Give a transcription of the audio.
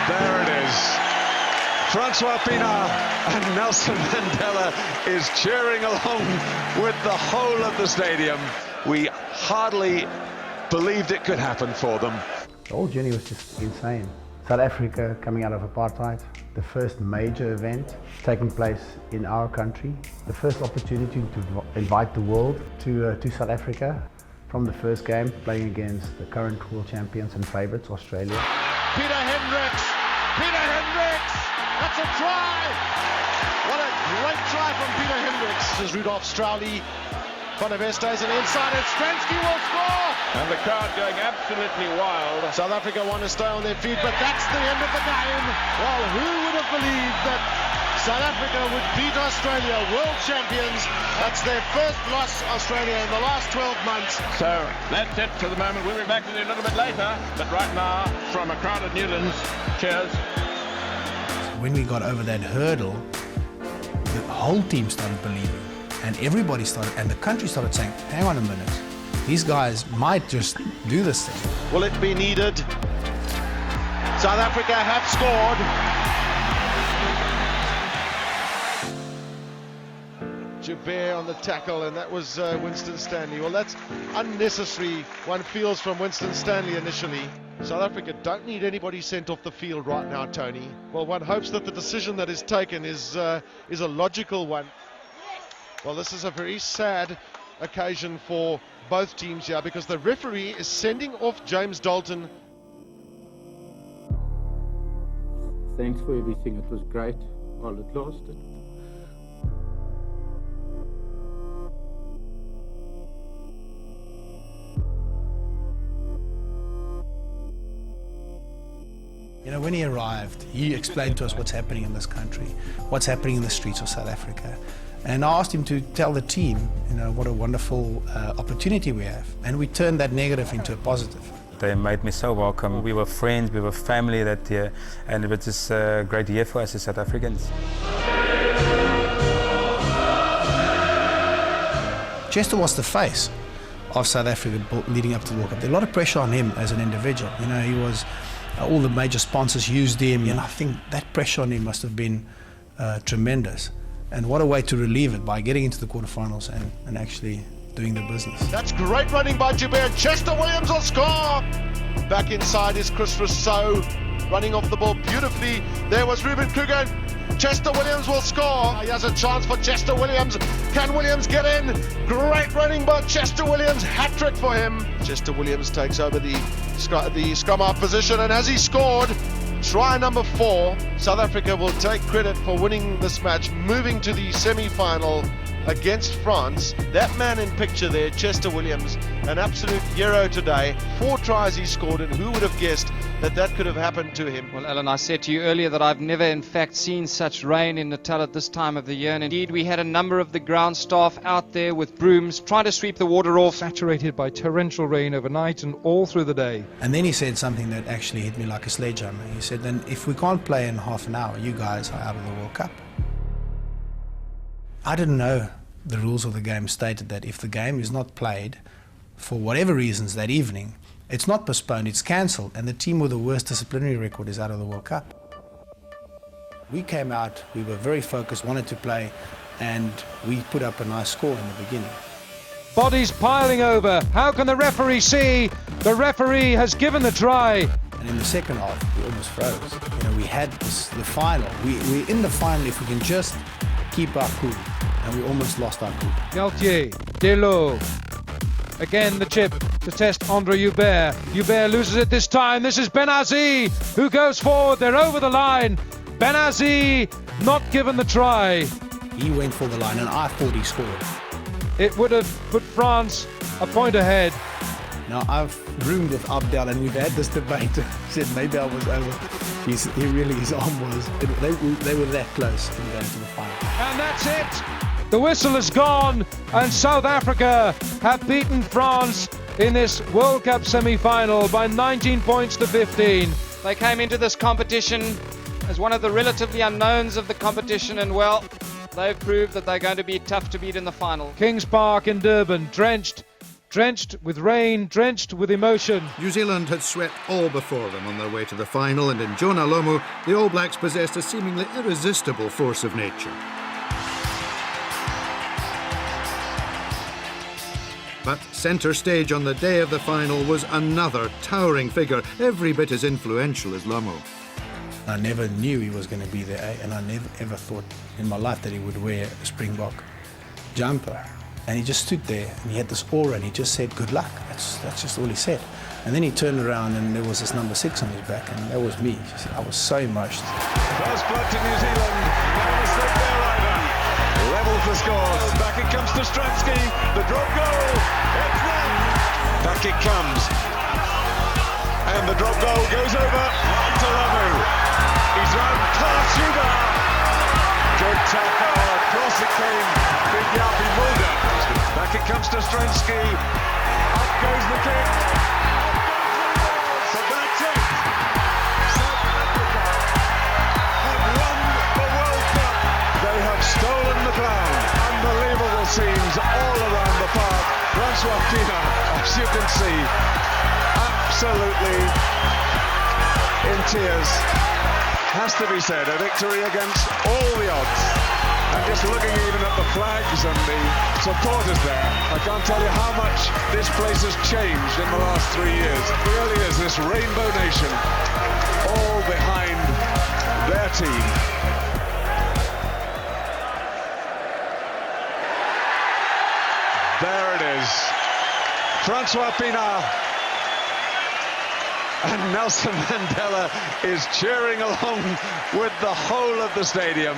There it is. Francois Pienaar and Nelson Mandela is cheering along with the whole of the stadium. We hardly believed it could happen for them. The whole journey was just insane. South Africa coming out of apartheid, the first major event taking place in our country, the first opportunity to invite the world to South Africa from the first game, playing against the current world champions and favourites, Australia. Pieter Hendricks! Pieter Hendricks! That's a try! What a great try from Pieter Hendricks. This is Rudolf Strauly. Van der West stays an inside and Stransky will score! And the crowd going absolutely wild. South Africa want to stay on their feet, but that's the end of the game. Well, who would have believed that South Africa would beat Australia, world champions? That's their first loss, Australia, in the last 12 months. So that's it for the moment. We'll be back to you a little bit later. But right now, from a crowd at Newlands, cheers. When we got over that hurdle, the whole team started believing. And everybody started, and the country started saying, hang on a minute, these guys might just do this thing. Will it be needed? South Africa have scored. Joubert on the tackle, and that was Winston Stanley. Well, that's unnecessary, one feels, from Winston Stanley initially. South Africa don't need anybody sent off the field right now, Tony. Well, one hopes that the decision that is taken is a logical one. Well, this is a very sad occasion for both teams here because the referee is sending off James Dalton. Thanks for everything. It was great while it lasted. You know, when he arrived, he explained to us what's happening in this country, what's happening in the streets of South Africa. And I asked him to tell the team, you know, what a wonderful opportunity we have. And we turned that negative into a positive. They made me so welcome. We were friends, we were family that year, and it was just a great year for us as South Africans. Chester was the face of South Africa leading up to the World Cup. There was a lot of pressure on him as an individual. You know, he was, all the major sponsors used him, and I think that pressure on him must have been tremendous. And what a way to relieve it by getting into the quarterfinals and actually doing the business. That's great running by Joubert. Chester Williams will score. Back inside is Chris Rousseau, running off the ball beautifully. There was Ruben Kruger. Chester Williams will score. He has a chance for Chester Williams. Can Williams get in? Great running by Chester Williams. Hat-trick for him. Chester Williams takes over the scrum half position, and as he scored, try number 4, South Africa will take credit for winning this match, moving to the semi-final against France. That man in picture there, Chester Williams, an absolute hero today. 4 tries he scored, and who would have guessed that that could have happened to him? Well, Alan, I said to you earlier that I've never in fact seen such rain in Natal at this time of the year, and indeed we had a number of the ground staff out there with brooms trying to sweep the water off. Saturated by torrential rain overnight and all through the day. And then he said something that actually hit me like a sledgehammer. He said, then if we can't play in half an hour, you guys are out of the World Cup. I didn't know the rules of the game stated that if the game is not played for whatever reasons that evening, it's not postponed, it's cancelled, and the team with the worst disciplinary record is out of the World Cup. We came out, we were very focused, wanted to play, and we put up a nice score in the beginning. Bodies piling over. How can the referee see? The referee has given the try. And in the second half, we almost froze. You know, we had the final. We're in the final if we can just keep our cool. And we almost lost our cool. Galtier, Delo. Again the chip to test Andre Joubert. Joubert loses it this time. This is Benazi who goes forward. They're over the line. Benazi not given the try. He went for the line and I thought he scored. It would have put France a point ahead. Now I've roomed with Abdel and we've had this debate. He said maybe I was over. His arm was. They were that close in going to the final. And that's it. The whistle has gone and South Africa have beaten France in this World Cup semi-final by 19 points to 15. They came into this competition as one of the relatively unknowns of the competition, and well, they've proved that they're going to be tough to beat in the final. Kings Park in Durban, drenched drenched with rain, drenched with emotion. New Zealand had swept all before them on their way to the final, and in Jonah Lomu, the All Blacks possessed a seemingly irresistible force of nature. But centre stage on the day of the final was another towering figure, every bit as influential as Lomu. I never knew he was going to be there, and I never ever thought in my life that he would wear a Springbok jumper. And he just stood there, and he had this aura, and he just said, "Good luck." That's just all he said. And then he turned around, and there was this number 6 on his back, and that was me. I was so emotional. First blood to New Zealand. No mistake there either. Levels the scores. Back it comes to Stransky. The drop goal. It's there. Back it comes. And the drop goal goes over to Lomu. He's run past Sugar. Good tackle. Across it came. Big Yapi Mulder. Back it comes to Stransky. Up goes the kick. So that's it. South Africa have won the World Cup. They have stolen the crown. Unbelievable scenes all around the park. Francois Pieter, as you can see, absolutely in tears. Has to be said, a victory against all the odds. And just looking even at the flags and the supporters there, I can't tell you how much this place has changed in the last 3 years. It really is this rainbow nation, all behind their team. There it is. Francois Pieter and Nelson Mandela is cheering along with the whole of the stadium.